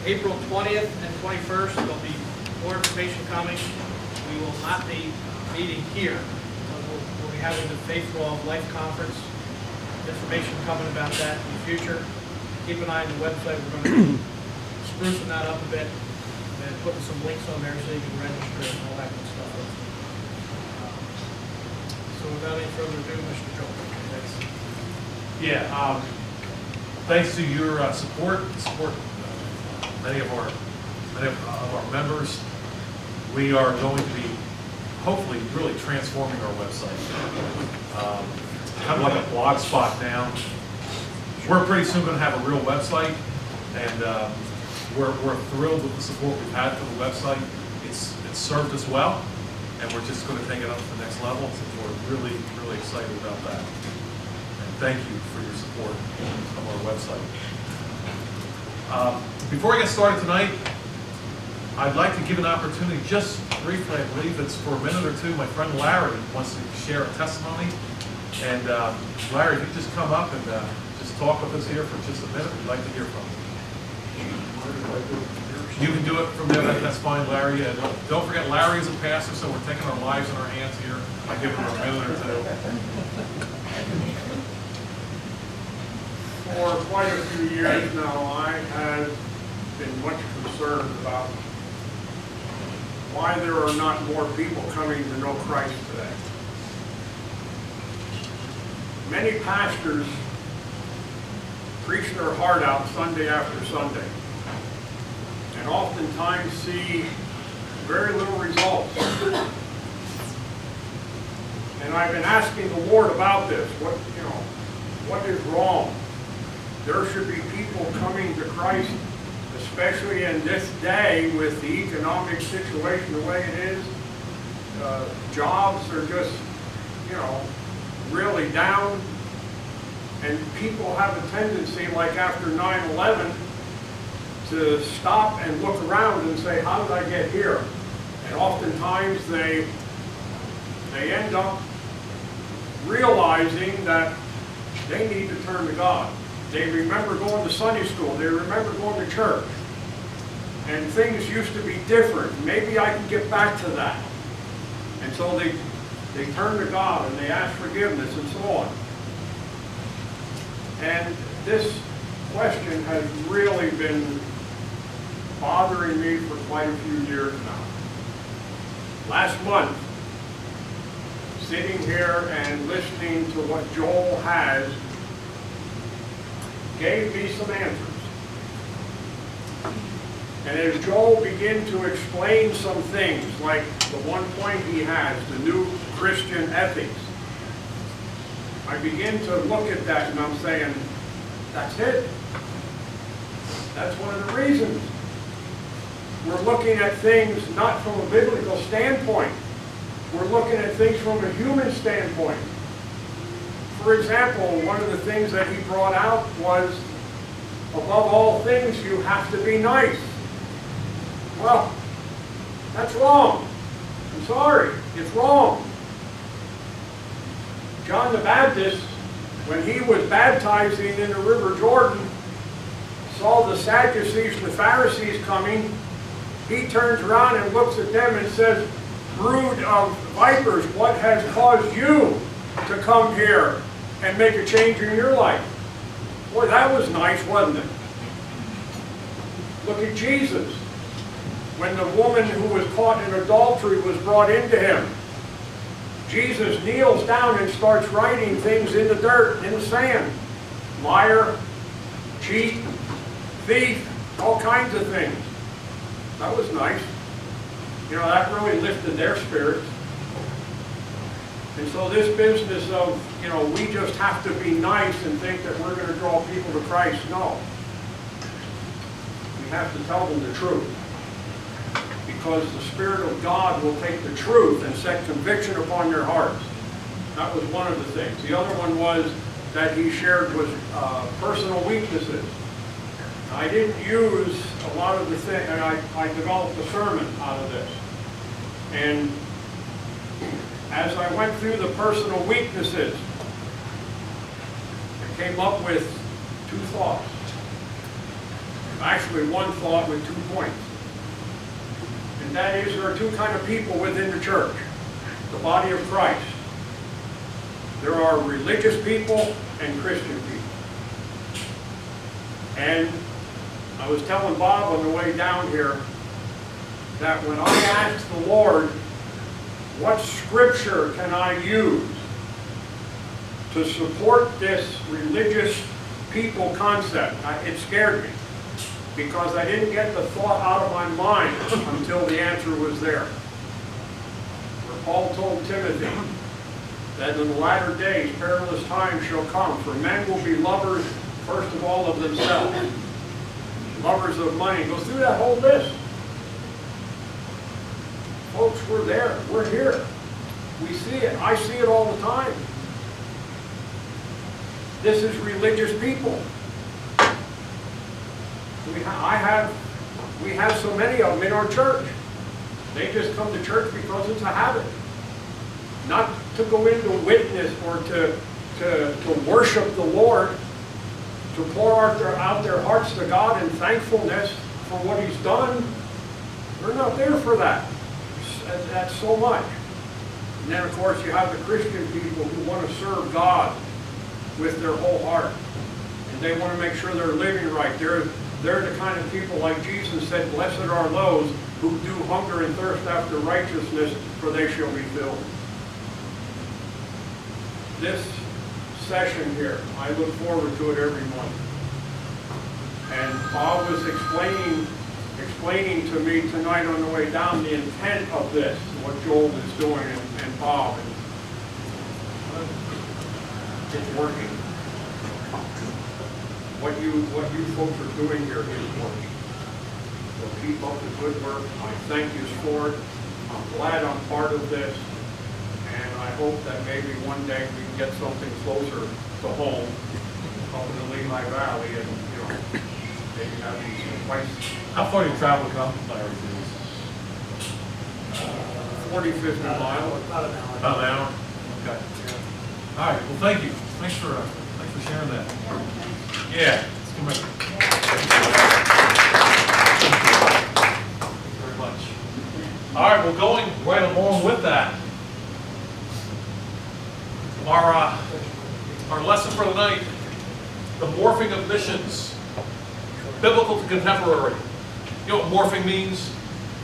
April 20th and 21st, there'll be more information coming. We will not be meeting here. We'll be having the Faith Law of Life Conference. Information coming about that in the future. Keep an eye on the website. We're going to sprucing that up a bit and putting some links on there so you can register and all that good stuff. So without any further ado, Mr. Joel. Thanks. Yeah, thanks to your support many of our members, we are going to be hopefully really transforming our website. Kind of like a blog spot now. We're pretty soon going to have a real website, and we're thrilled with the support we've had for the website. It's served us well, and we're just going to take it up to the next level. So we're really excited about that. And thank you for your support of our website. Before I get started tonight, I'd like to give an opportunity, just briefly, I believe it's for a minute or two. My friend Larry wants to share a testimony. And Larry, if you just come up and just talk with us here for just a minute, we'd like to hear from you. You can do it from there, that's fine, Larry. Don't forget, Larry is a pastor, so we're taking our lives in our hands here by giving him a minute or two. For quite a few years now, I have been much concerned about why there are not more people coming to know Christ today. Many pastors preach their heart out Sunday after Sunday, and oftentimes see very little results. And I've been asking the Lord about this. What is wrong? There should be people coming to Christ, especially in this day with the economic situation the way it is. Jobs are just, really down. And people have a tendency, like after 9/11, to stop and look around and say, how did I get here? And oftentimes they end up realizing that they need to turn to God. They remember going to Sunday school. They remember going to church. And things used to be different. Maybe I can get back to that. And so they turn to God and they ask forgiveness and so on. And this question has really been bothering me for quite a few years now. Last month, sitting here and listening to what Joel has, gave me some answers. And as Joel began to explain some things, like the one point he has, the new Christian ethics, I begin to look at that and I'm saying, that's it. That's one of the reasons. We're looking at things not from a biblical standpoint. We're looking at things from a human standpoint. For example, one of the things that he brought out was, above all things, you have to be nice. Well, that's wrong. I'm sorry, it's wrong. John the Baptist, when he was baptizing in the River Jordan, saw the Sadducees and the Pharisees coming. He turns around and looks at them and says, brood of vipers, what has caused you to come here and make a change in your life? Boy, that was nice, wasn't it? Look at Jesus. When the woman who was caught in adultery was brought into him, Jesus kneels down and starts writing things in the dirt, in the sand. Liar, cheat, thief, all kinds of things. That was nice. That really lifted their spirits. And so this business of, we just have to be nice and think that we're going to draw people to Christ, no. We have to tell them the truth. Because the Spirit of God will take the truth and set conviction upon their hearts. That was one of the things. The other one was that he shared was personal weaknesses. I didn't use a lot of the things, and I developed a sermon out of this. And as I went through the personal weaknesses, I came up with two thoughts. actually one thought with 2 points. And that is, there are two kind of people within the church, the body of Christ. There are religious people and Christian people. And I was telling Bob on the way down here that when I asked the Lord, what scripture can I use to support this religious people concept, it scared me, because I didn't get the thought out of my mind until the answer was there. Where Paul told Timothy that in the latter days perilous times shall come, for men will be lovers, first of all, of themselves, lovers of money. Go through that whole list. Folks, we're there. We're here. We see it. I see it all the time. This is religious people. We have so many of them in our church. They just come to church because it's a habit. Not to go into witness or to worship the Lord, to pour out their hearts to God in thankfulness for what He's done. We're not there for that. That's so much. And then, of course, you have the Christian people who want to serve God with their whole heart. And they want to make sure they're living right. They're the kind of people, like Jesus said, blessed are those who do hunger and thirst after righteousness, for they shall be filled. This session here, I look forward to it every month. And Bob was explaining to me tonight on the way down the intent of this, what Joel is doing, and Bob. It's working. What you folks are doing here is working. So keep up the good work. I thank you for it. I'm glad I'm part of this. And I hope that maybe one day we can get something closer to home up in the Lehigh Valley and, maybe have these twice. How far do you travel to come, Larry? 40, 50 miles. About an hour. About an hour? Okay. All right, well, thank you. Thanks for sharing that. Yeah, let's come back. Thank you very much. All right, well, going right along with that, our lesson for tonight, the morphing of missions, biblical to contemporary. You know what morphing means?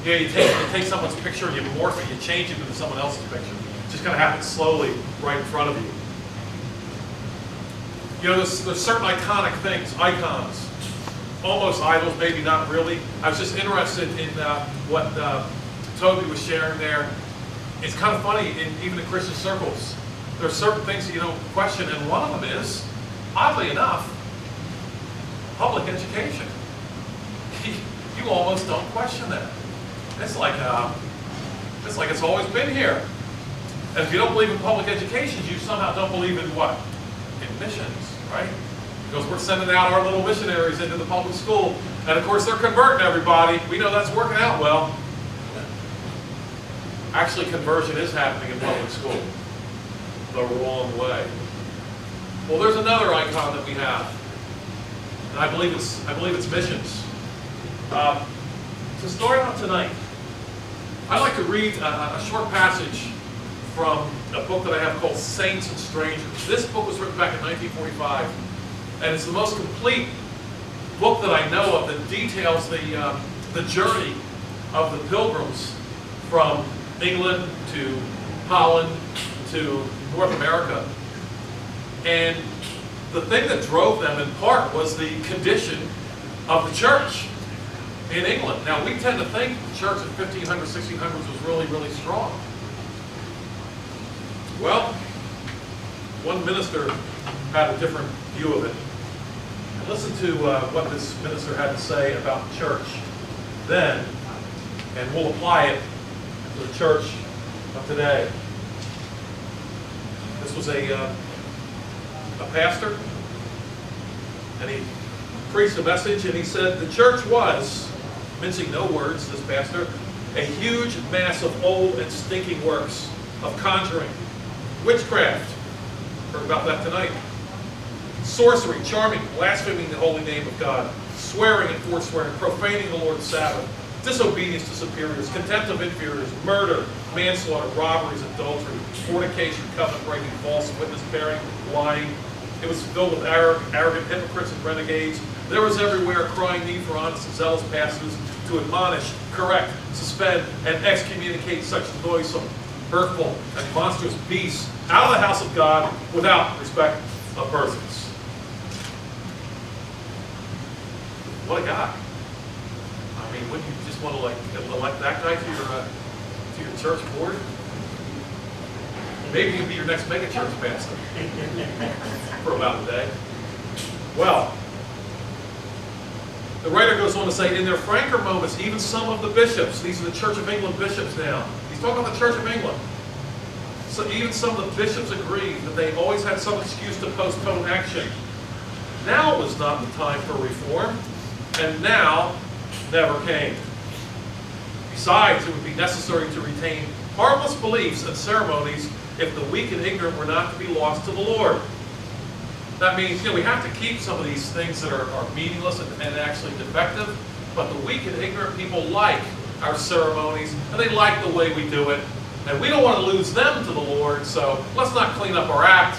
Yeah, you take someone's picture and you morph it, you change it into someone else's picture. It just kind of happens slowly right in front of you. You know, there's certain iconic things, icons, almost idols, maybe not really. I was just interested in what Toby was sharing there. It's kind of funny, even in Christian circles, there are certain things that you don't question, and one of them is, oddly enough, public education. You almost don't question that. It's like it's always been here. And if you don't believe in public education, you somehow don't believe in what? In missions, right? Because we're sending out our little missionaries into the public school, and of course they're converting everybody. We know that's working out well. Actually, conversion is happening in public school the wrong way. Well, there's another icon that we have, and I believe it's missions. To start out tonight, I'd like to read a short passage from a book that I have called Saints and Strangers. This book was written back in 1945, and it's the most complete book that I know of that details the journey of the pilgrims from England to Holland to North America. And the thing that drove them in part was the condition of the church in England. Now, we tend to think the church in 1500s, 1600s was really, really strong. Well, one minister had a different view of it. And listen to what this minister had to say about the church then, and we'll apply it to the church of today. This was a pastor, and he preached a message, and he said, the church was, mincing no words, this pastor, a huge mass of old and stinking works of conjuring, witchcraft, heard about that tonight, sorcery, charming, blaspheming the holy name of God, swearing and forswearing, profaning the Lord's Sabbath, disobedience to superiors, contempt of inferiors, murder, manslaughter, robberies, adultery, fornication, covenant breaking, false witness bearing, lying. It was filled with arrogant hypocrites and renegades. There was everywhere a crying need for honest and zealous pastors to admonish, correct, suspend, and excommunicate such noisome, hurtful, and monstrous beasts out of the house of God without respect of persons. What a guy. I mean, wouldn't you just want to elect that guy to your church board? Maybe he'd be your next mega church pastor for about a day. Well, the writer goes on to say, in their franker moments, even some of the bishops, these are the Church of England bishops now. He's talking about the Church of England. So even some of the bishops agreed that they always had some excuse to postpone action. Now was not the time for reform, and now never came. Besides, it would be necessary to retain harmless beliefs and ceremonies if the weak and ignorant were not to be lost to the Lord. That means, we have to keep some of these things that are meaningless and actually defective, but the weak and ignorant people like our ceremonies, and they like the way we do it, and we don't want to lose them to the Lord, so let's not clean up our act.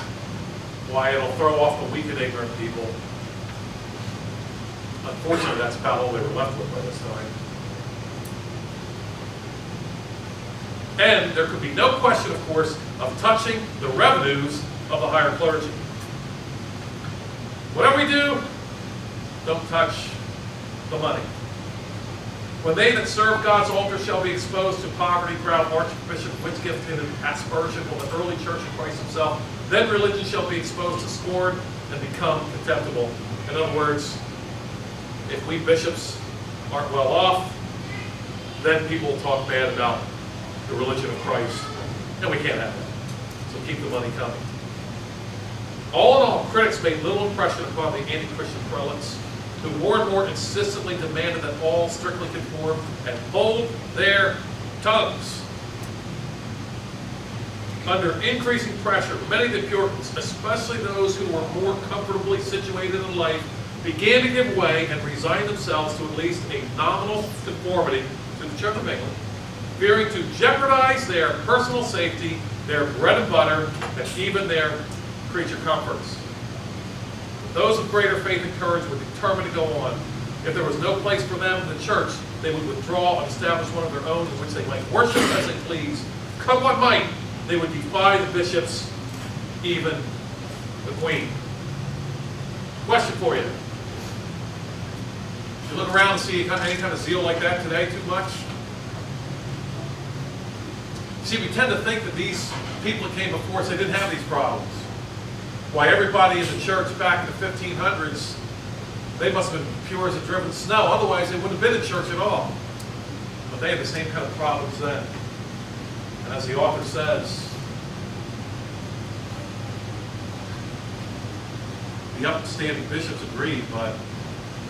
Why, it'll throw off the weak and ignorant people. Unfortunately, that's about all they were left with by this time. And there could be no question, of course, of touching the revenues of the higher clergy. Whatever we do, don't touch the money. When they that serve God's altar shall be exposed to poverty, proud Archbishop Whitgift in an aspersion on the early church of Christ himself, then religion shall be exposed to scorn and become contemptible. In other words, if we bishops aren't well off, then people will talk bad about the religion of Christ, and we can't have that. So keep the money coming. All in all, critics made little impression upon the anti-Christian prelates, who more and more insistently demanded that all strictly conform and hold their tongues. Under increasing pressure, many of the Puritans, especially those who were more comfortably situated in life, began to give way and resign themselves to at least a nominal conformity to the Church of England, fearing to jeopardize their personal safety, their bread and butter, and even their creature comforts. Those of greater faith and courage were determined to go on. If there was no place for them in the church, they would withdraw and establish one of their own in which they might worship as they pleased. Come what might, they would defy the bishops, even the Queen. Question for you. You look around and see any kind of zeal like that today too much? See, we tend to think that these people that came before us, they didn't have these problems. Why, everybody in the church back in the 1500s, they must have been pure as a driven snow. Otherwise, they wouldn't have been in church at all. But they had the same kind of problems then. And as the author says, the upstanding bishops agreed, but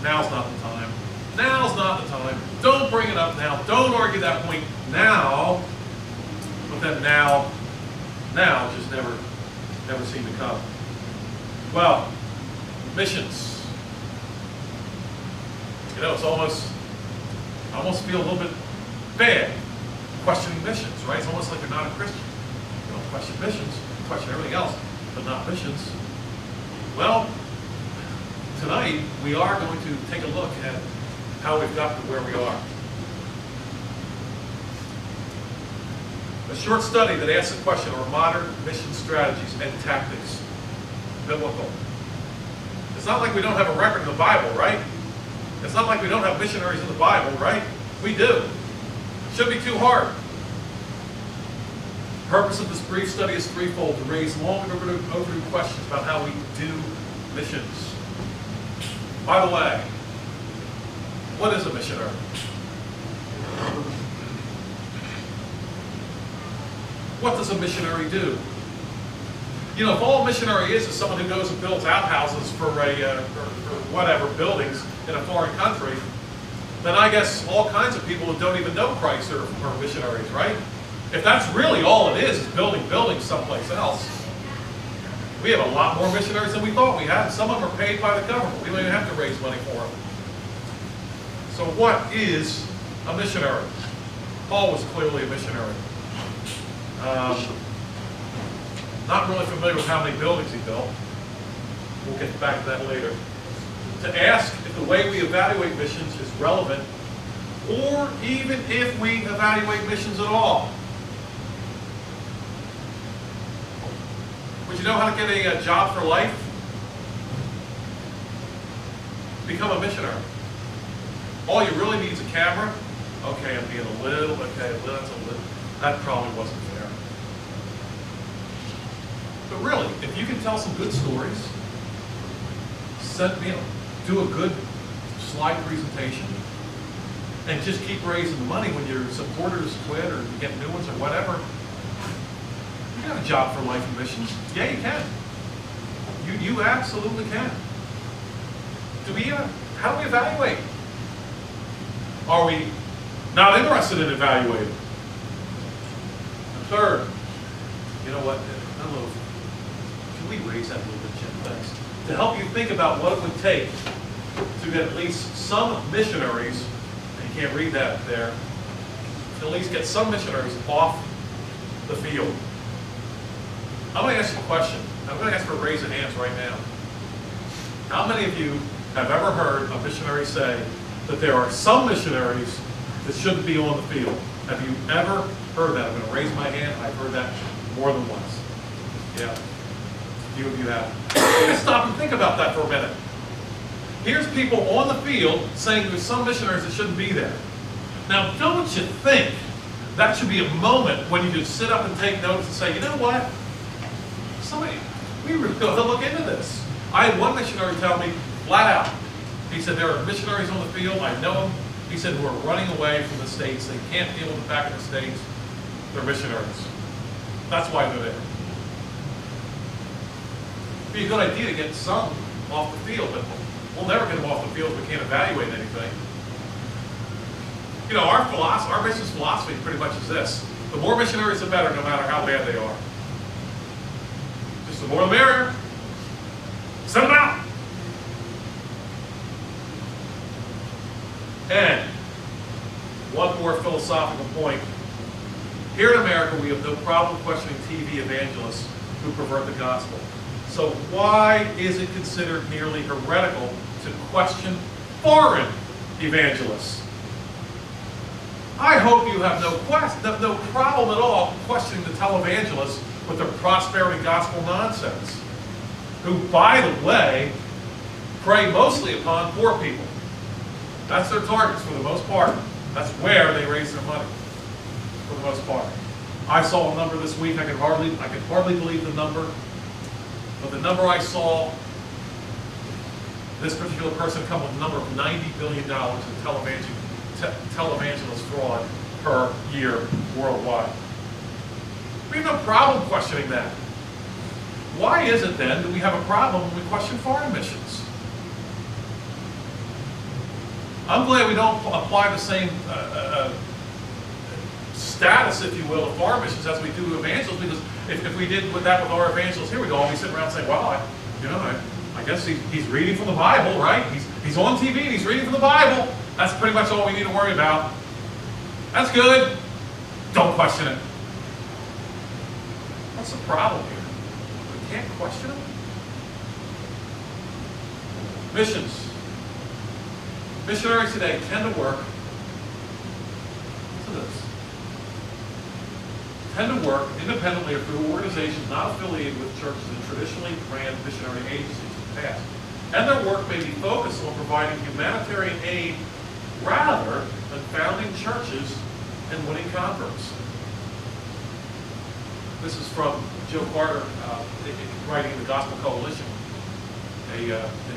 now's not the time. Now's not the time. Don't bring it up now. Don't argue that point now. But then now just never seemed to come. Well, missions. It's almost, I almost feel a little bit bad questioning missions, right? It's almost like you're not a Christian. You don't question missions, you question everything else, but not missions. Well, tonight we are going to take a look at how we've got to where we are. A short study that asks the question, are modern mission strategies and tactics biblical? It's not like we don't have a record in the Bible, right? It's not like we don't have missionaries in the Bible, right? We do. It shouldn't be too hard. The purpose of this brief study is threefold: to raise long overdue questions about how we do missions. By the way, what is a missionary? What does a missionary do? If all a missionary is someone who goes and builds outhouses for whatever, buildings in a foreign country, then I guess all kinds of people who don't even know Christ are missionaries, right? If that's really all it is building buildings someplace else, we have a lot more missionaries than we thought we had. Some of them are paid by the government. We don't even have to raise money for them. So what is a missionary? Paul was clearly a missionary. Not really familiar with how many buildings he built. We'll get back to that later. To ask if the way we evaluate missions is relevant, or even if we evaluate missions at all. Would you know how to get a job for life? Become a missionary. All you really need is a camera. Okay, I'm being a little, that probably wasn't fair. But really, if you can tell some good stories, do a good slide presentation, and just keep raising the money when your supporters quit or you get new ones or whatever, you got a job for life in missions. Yeah, you can. You absolutely can. How do we evaluate? Are we not interested in evaluating? And third, you know what? Can we raise that a little bit, Jim? Thanks. To help you think about what it would take to get at least some missionaries, and you can't read that there, to at least get some missionaries off the field. I'm going to ask you a question. I'm going to ask for a raise of hands right now. How many of you have ever heard a missionary say that there are some missionaries that shouldn't be on the field? Have you ever heard that? I'm going to raise my hand. I've heard that more than once. Yeah, a few of you have. Let's stop and think about that for a minute. Here's people on the field saying there's some missionaries that shouldn't be there. Now, don't you think that should be a moment when you just sit up and take notice and say, you know what? We really ought to look into this. I had one missionary tell me flat out. He said, there are missionaries on the field, I know them. He said, who are running away from the States. They can't deal with the fact of the States. They're missionaries. That's why they're there. It'd be a good idea to get some off the field, but we'll never get them off the field if we can't evaluate anything. You know, our missions philosophy pretty much is this. The more missionaries, the better, no matter how bad they are. Just the more the merrier. Send them out. And one more philosophical point. Here in America, we have no problem questioning TV evangelists who pervert the gospel. So why is it considered nearly heretical to question foreign evangelists? I hope you have no problem at all questioning the televangelists with their prosperity gospel nonsense, who, by the way, prey mostly upon poor people. That's their targets for the most part. That's where they raise their money for the most part. I saw a number this week. I could hardly believe the number, but the number I saw, this particular person come with a number of $90 billion in televangelist fraud per year worldwide. We have no problem questioning that. Why is it then that we have a problem when we question foreign missions? I'm glad we don't apply the same status, if you will, of foreign missions as we do to evangelists, because if we did that with our evangelists here, we'd all be sitting around saying, well, I guess he's reading from the Bible, right? He's on TV and he's reading from the Bible. That's pretty much all we need to worry about. That's good. Don't question it. What's the problem here? We can't question it? Missions. Missionaries today tend to work, listen to this, tend to work independently or through organizations not affiliated with churches and traditionally ran missionary agencies in the past. And their work may be focused on providing humanitarian aid rather than founding churches and winning converts. This is from Joe Carter, writing in the Gospel Coalition, an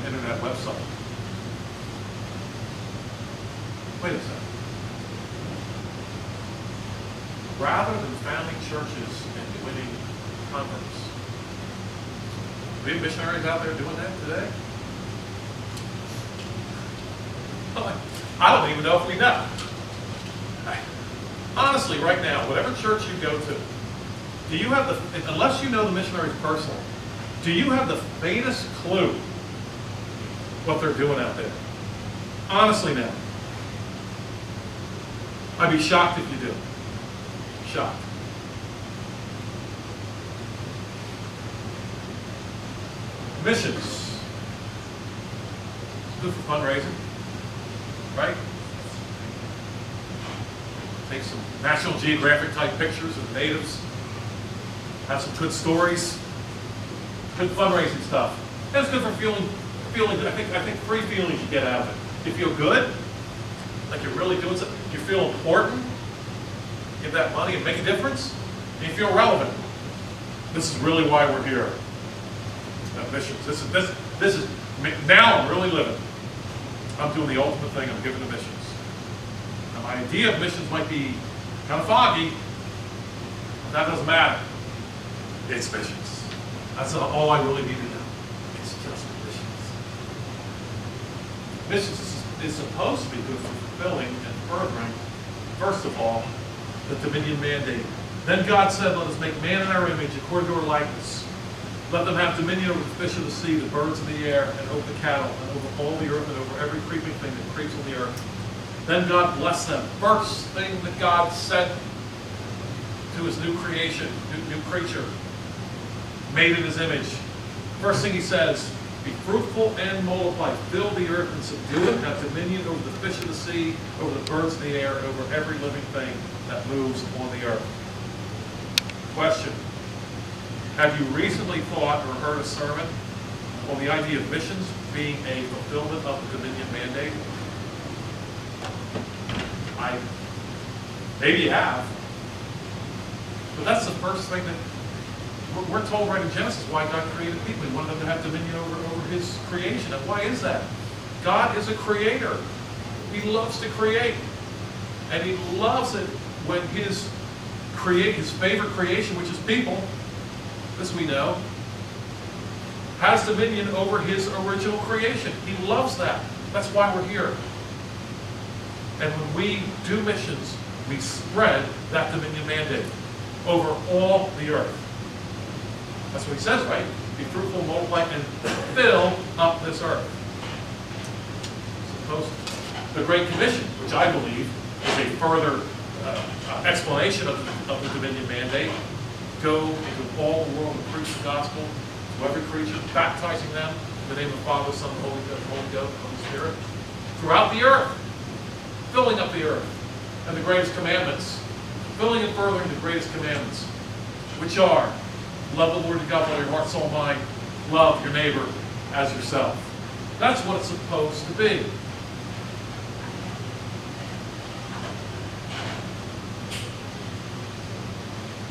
internet website. Wait a second. Rather than founding churches and winning converts. Do we have missionaries out there doing that today? I don't even know if we know. Honestly, right now, whatever church you go to, do you have unless you know the missionaries personally, do you have the faintest clue what they're doing out there? Honestly now. I'd be shocked if you do. Shocked. Missions. Good for fundraising, right? Take some National Geographic type pictures of the natives. Have some good stories. Good fundraising stuff. And it's good for feeling good. I think three feelings you get out of it. You feel good, like you're really doing something. You feel important, give that money and make a difference, and you feel relevant. This is really why we're here. Missions. This is now I'm really living. I'm doing the ultimate thing. I'm giving to missions. Now my idea of missions might be kind of foggy. But that doesn't matter. It's missions. That's all I really need to know. It's just missions. Missions is supposed to be good for fulfilling and furthering, first of all, the dominion mandate. Then God said, let us make man in our image according to our likeness. Let them have dominion over the fish of the sea, the birds of the air, and over the cattle, and over all the earth, and over every creeping thing that creeps on the earth. Then God blessed them. First thing that God said to his new creation, new creature, made in his image. First thing he says, be fruitful and multiply. Fill the earth and subdue it. Have dominion over the fish of the sea, over the birds of the air, and over every living thing that moves on the earth. Question. Have you recently thought or heard a sermon on the idea of missions being a fulfillment of the dominion mandate? Maybe you have. But that's the first thing that we're told right in Genesis why God created people. He wanted them to have dominion over his creation. And why is that? God is a creator. He loves to create. And he loves it when his favorite creation, which is people, this we know, has dominion over his original creation. He loves that. That's why we're here. And when we do missions, we spread that dominion mandate over all the earth. That's what he says, right? Be fruitful, multiply, and fill up this earth. The Great Commission, which I believe is a further explanation of the dominion mandate. Go into all the world and preach the gospel to every creature, baptizing them in the name of the Father, Son, and Holy Spirit, throughout the earth, filling up the earth. And the greatest commandments, filling and furthering the greatest commandments, which are, love the Lord your God with all your heart, soul, mind, love your neighbor as yourself. That's what it's supposed to be.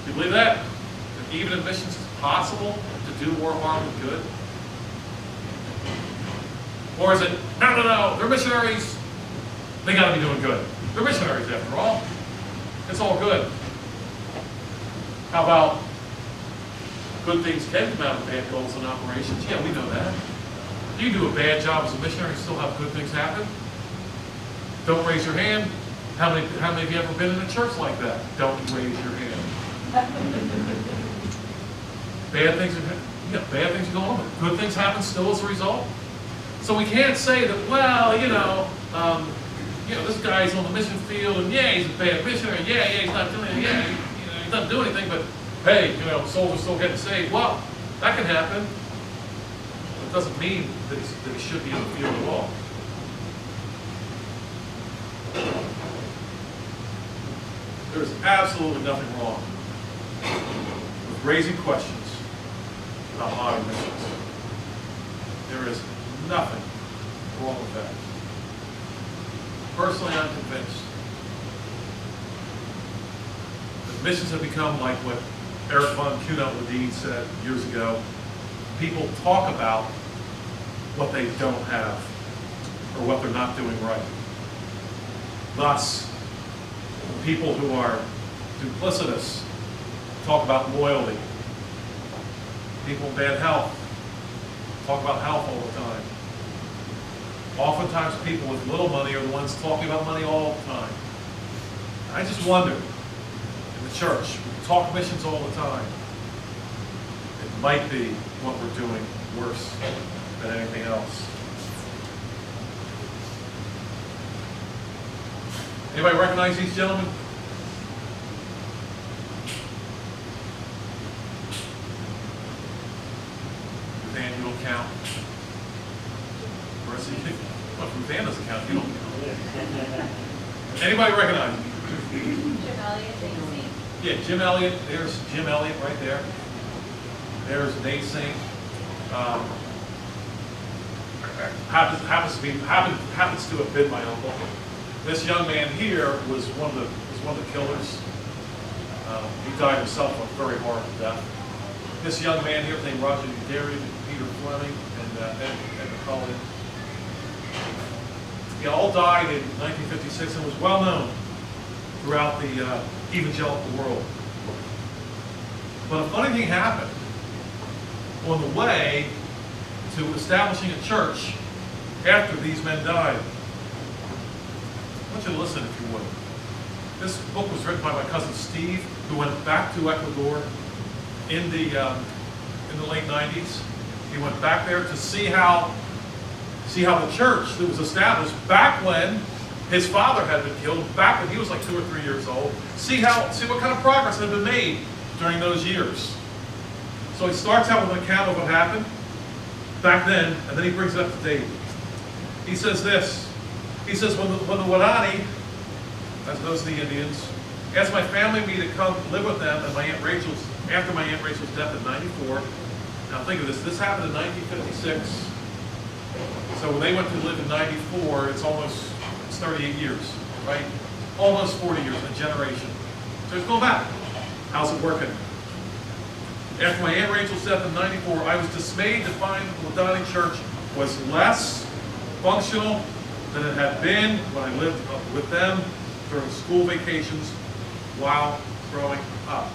Do you believe that? That even in missions it's possible to do more harm than good? Or is it, no, they're missionaries. They got to be doing good. They're missionaries after all. It's all good. How about good things can come out of bad goals and operations? Yeah, we know that. You do a bad job as a missionary and still have good things happen. Don't raise your hand. How many of you ever been in a church like that? Don't raise your hand. Bad things are going on. Good things happen still as a result. So we can't say that, well, this guy's on the mission field, and yeah, he's a bad missionary. Yeah, he's not doing it. Yeah, he's not doing anything. But hey, souls are still getting saved. Well, that can happen. But it doesn't mean that he should be in the field at all. There's absolutely nothing wrong with raising questions about modern missions. There is nothing wrong with that. Personally, I'm convinced that missions have become like what Eric von Kuhnert said years ago. People talk about what they don't have or what they're not doing right. Thus, people who are duplicitous talk about loyalty. People in bad health talk about health all the time. Oftentimes people with little money are the ones talking about money all the time. I just wonder, in the church, we talk missions all the time. It might be what we're doing worse than anything else. Anybody recognize these gentlemen? Van, you don't count. Mercy, well, if Van doesn't count, you don't count. Anybody recognize him? Jim Elliott, Nate Sink. Yeah, Jim Elliott. There's Jim Elliott right there. There's Nate Sink. Happens to have been my uncle. This young man here was one of the killers. He died himself a very horrible death. This young man here, named Roger Darian, Peter Fleming, and Ed McCully. They all died in 1956 and was well known throughout the evangelical world. But a funny thing happened on the way to establishing a church after these men died. I want you to listen, if you would. This book was written by my cousin Steve, who went back to Ecuador in the late 90s. He went back there to see how the church that was established back when his father had been killed, back when he was like 2 or 3 years old. See what kind of progress had been made during those years. So he starts out with an account of what happened back then, and then he brings it up to date. He says this. He says, when the Wadani, as those are the Indians, asked my family me to come live with them and after my Aunt Rachel's death in 94. Now think of this. This happened in 1956. So when they went to live in 94, it's 38 years, right? Almost 40 years, a generation. So it's going back. How's it working? After my Aunt Rachel's death in 94, I was dismayed to find the Wadani Church was less functional than it had been when I lived with them during school vacations while growing up.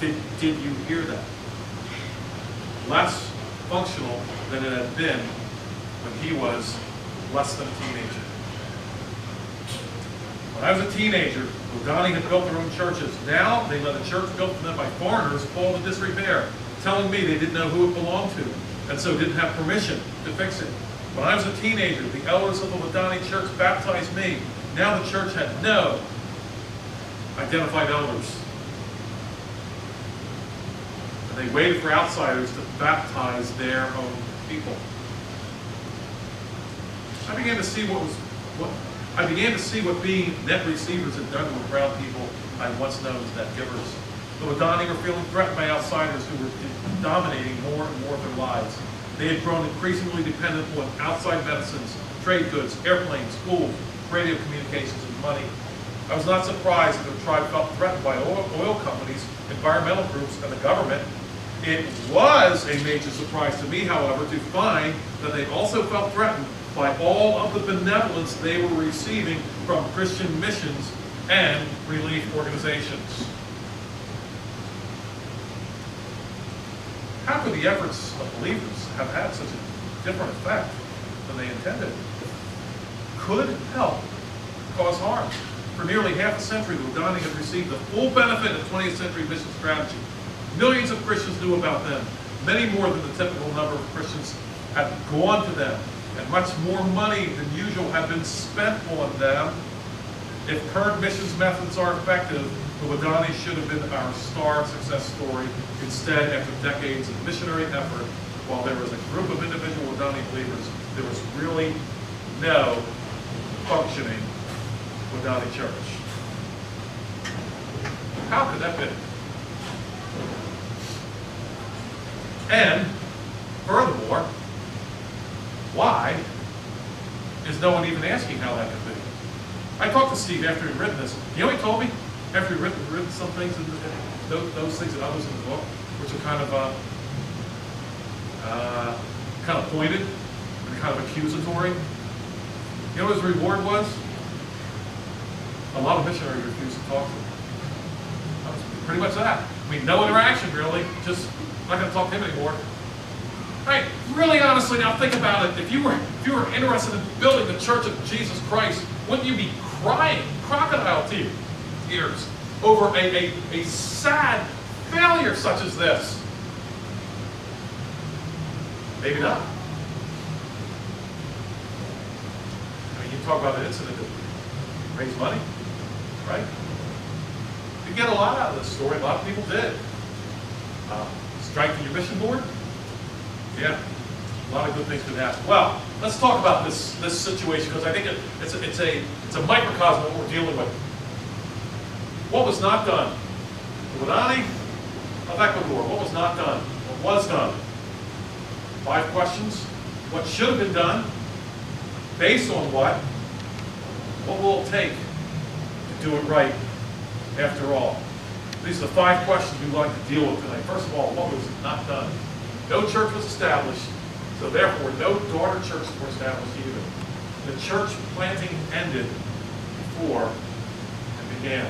Did you hear that? Less functional than it had been when he was less than a teenager. When I was a teenager, Wadani had built their own churches. Now they let a church built for them by foreigners fall into disrepair, telling me they didn't know who it belonged to, and so didn't have permission to fix it. When I was a teenager, the elders of the Wadani church baptized me. Now the church had no identified elders. And they waited for outsiders to baptize their own people. I began to see what being net receivers had done to the proud people I once known as net givers. The Wadani were feeling threatened by outsiders who were dominating more and more of their lives. They had grown increasingly dependent on outside medicines, trade goods, airplanes, schools, radio communications, and money. I was not surprised that the tribe felt threatened by oil companies, environmental groups, and the government. It was a major surprise to me, however, to find that they also felt threatened by all of the benevolence they were receiving from Christian missions and relief organizations. How could the efforts of believers have had such a different effect than they intended? Could help cause harm. For nearly half a century, the Wadani had received the full benefit of 20th century mission strategy. Millions of Christians knew about them. Many more than the typical number of Christians had gone to them, and much more money than usual had been spent on them. If current missions methods are effective, the Wadani should have been our star success story. Instead, after decades of missionary effort, while there was a group of individual Wadani believers, there was really no functioning Wadani church. How could that be? And furthermore, why is no one even asking how that could be? I talked to Steve after he'd written this. You know what he told me? After he'd written some things, those things and others in the book, which are kind of pointed and kind of accusatory. You know what his reward was? A lot of missionaries refused to talk to him. That was pretty much that. I mean, no interaction really. Just not going to talk to him anymore. Right? Really, honestly, now think about it. If you were interested in building the Church of Jesus Christ, wouldn't you be crying crocodile tears over a sad failure such as this? Maybe not. I mean, you talk about an incident that raised money, right? You get a lot out of this story, a lot of people did. Strengthen your mission board? Yeah, a lot of good things could happen. Well, let's talk about this situation, because I think it's a microcosm of what we're dealing with. What was not done? The Wadani of Ecuador, what was not done? What was done? 5 questions. What should have been done? Based on what? What will it take to do it right after all? These are the 5 questions we'd like to deal with tonight. First of all, what was not done? No church was established, so therefore no daughter churches were established either. The church planting ended before it began.